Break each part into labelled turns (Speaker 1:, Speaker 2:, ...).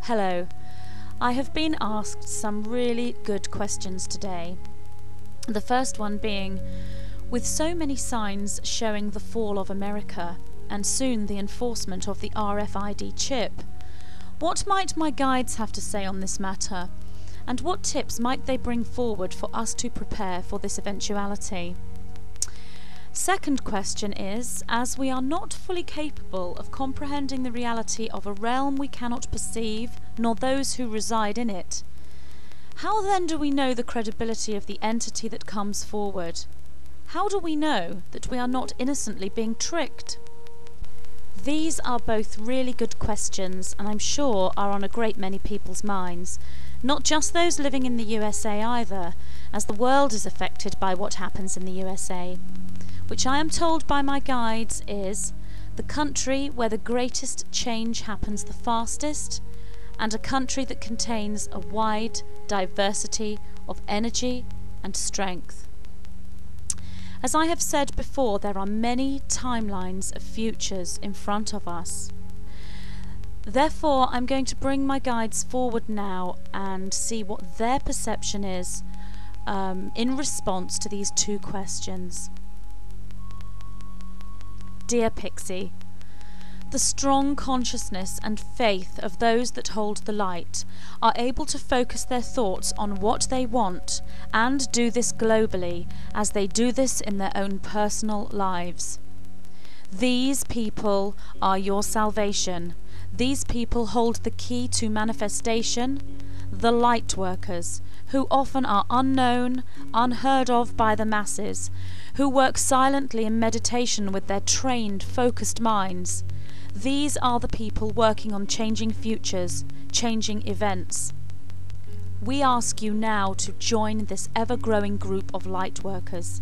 Speaker 1: Hello. I have been asked some really good questions today. The first one being, with so many signs showing the fall of America and soon the enforcement of the RFID chip, what might my guides have to say on this matter, and what tips might they bring forward for us to prepare for this eventuality? Second question is, as we are not fully capable of comprehending the reality of a realm we cannot perceive, nor those who reside in it, how then do we know the credibility of the entity that comes forward? How do we know that we are not innocently being tricked? These are both really good questions, and I'm sure are on a great many people's minds, not just those living in the USA either, as the world is affected by what happens in the USA, which I am told by my guides is the country where the greatest change happens the fastest, and a country that contains a wide diversity of energy and strength. As I have said before, there are many timelines of futures in front of us. Therefore, I'm going to bring my guides forward now and see what their perception is in response to these two questions. Dear Pixie, the strong consciousness and faith of those that hold the light are able to focus their thoughts on what they want and do this globally as they do this in their own personal lives. These people are your salvation. These people hold the key to manifestation, the light workers, who often are unknown, unheard of by the masses, who work silently in meditation with their trained, focused minds. These are the people working on changing futures, changing events. We ask you now to join this ever-growing group of light workers.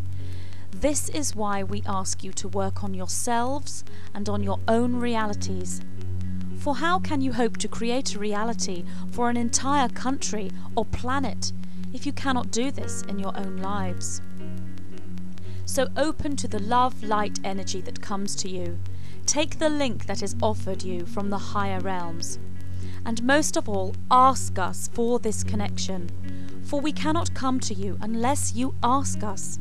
Speaker 1: This is why we ask you to work on yourselves and on your own realities. For how can you hope to create a reality for an entire country or planet if you cannot do this in your own lives? So open to the love, light energy that comes to you. Take the link that is offered you from the higher realms. And most of all, ask us for this connection, for we cannot come to you unless you ask us.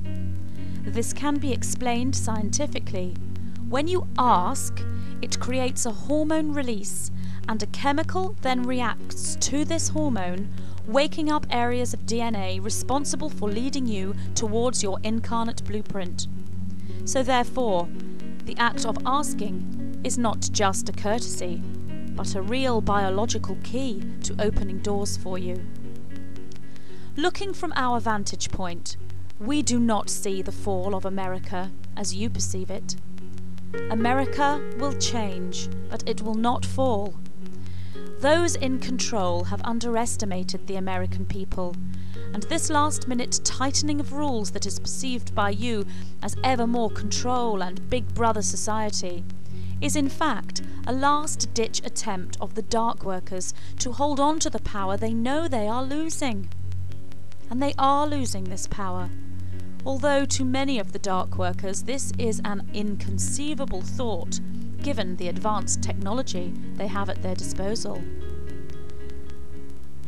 Speaker 1: This can be explained scientifically. When you ask, it creates a hormone release, and a chemical then reacts to this hormone, waking up areas of DNA responsible for leading you towards your incarnate blueprint. So therefore, the act of asking is not just a courtesy, but a real biological key to opening doors for you. Looking from our vantage point, we do not see the fall of America as you perceive it. America will change, but it will not fall. Those in control have underestimated the American people, and this last-minute tightening of rules that is perceived by you as ever more control and big brother society is in fact a last-ditch attempt of the dark workers to hold on to the power they know they are losing. And they are losing this power, although to many of the dark workers this is an inconceivable thought given the advanced technology they have at their disposal.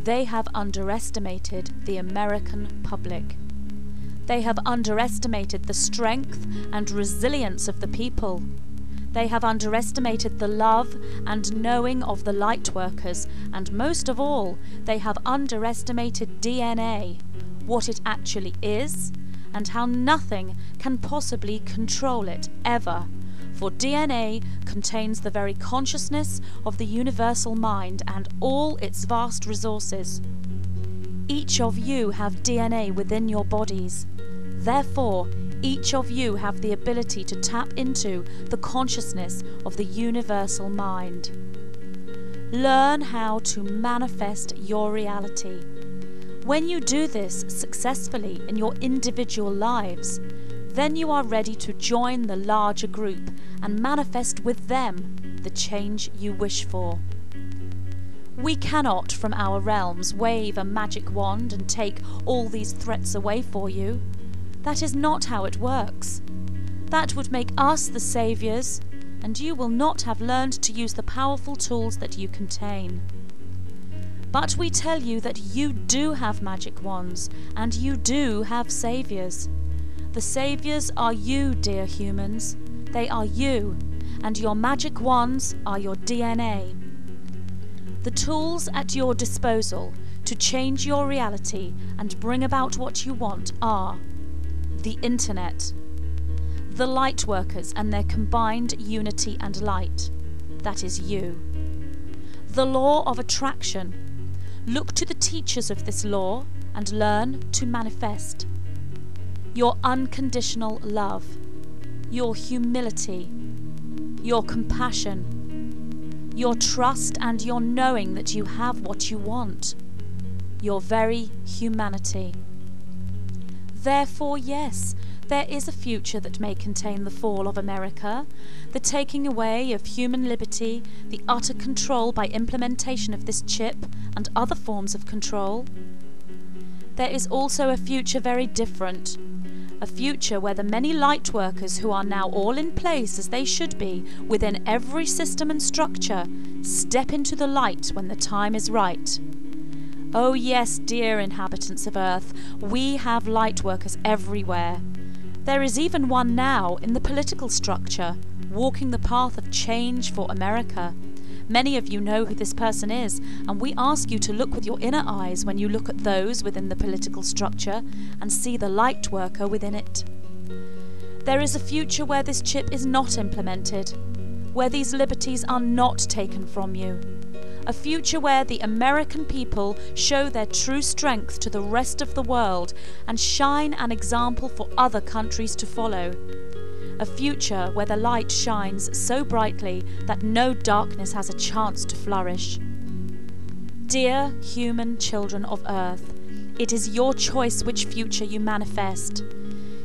Speaker 1: They have underestimated the American public. They have underestimated the strength and resilience of the people. They have underestimated the love and knowing of the light workers, and most of all, they have underestimated DNA, what it actually is, and how nothing can possibly control it ever. For DNA contains the very consciousness of the universal mind and all its vast resources. Each of you have DNA within your bodies. Therefore, each of you have the ability to tap into the consciousness of the universal mind. Learn how to manifest your reality. When you do this successfully in your individual lives, then you are ready to join the larger group and manifest with them the change you wish for. We cannot, from our realms, wave a magic wand and take all these threats away for you. That is not how it works. That would make us the saviours, and you will not have learned to use the powerful tools that you contain. But we tell you that you do have magic wands, and you do have saviors. The saviors are you, dear humans. They are you, and your magic wands are your DNA. The tools at your disposal to change your reality and bring about what you want are the internet, the light workers and their combined unity and light, that is you, the law of attraction. Look to the teachers of this law and learn to manifest. Your unconditional love, your humility, your compassion, your trust and your knowing that you have what you want, your very humanity. Therefore, yes, there is a future that may contain the fall of America, the taking away of human liberty, the utter control by implementation of this chip and other forms of control. There is also a future very different, a future where the many light workers who are now all in place as they should be within every system and structure step into the light when the time is right. Oh yes, dear inhabitants of Earth, we have light workers everywhere. There is even one now in the political structure, walking the path of change for America. Many of you know who this person is, and we ask you to look with your inner eyes when you look at those within the political structure and see the light worker within it. There is a future where this chip is not implemented, where these liberties are not taken from you. A future where the American people show their true strength to the rest of the world and shine an example for other countries to follow. A future where the light shines so brightly that no darkness has a chance to flourish. Dear human children of Earth, it is your choice which future you manifest.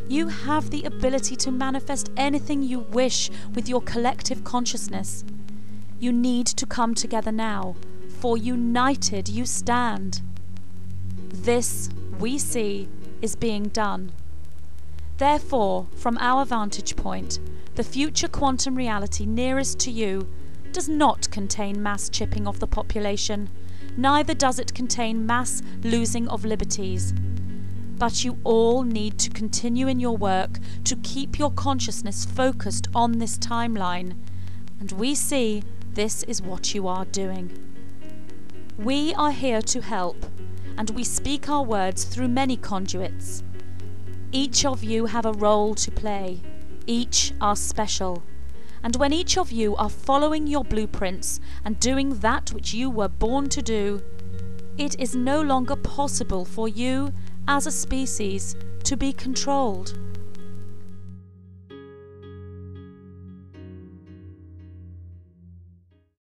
Speaker 1: You have the ability to manifest anything you wish with your collective consciousness. You need to come together now, for united you stand. This, we see, is being done. Therefore, from our vantage point, the future quantum reality nearest to you does not contain mass chipping of the population, neither does it contain mass losing of liberties. But you all need to continue in your work to keep your consciousness focused on this timeline, and we see this is what you are doing. We are here to help, and we speak our words through many conduits. Each of you have a role to play. Each are special. And when each of you are following your blueprints and doing that which you were born to do, it is no longer possible for you, as a species, to be controlled.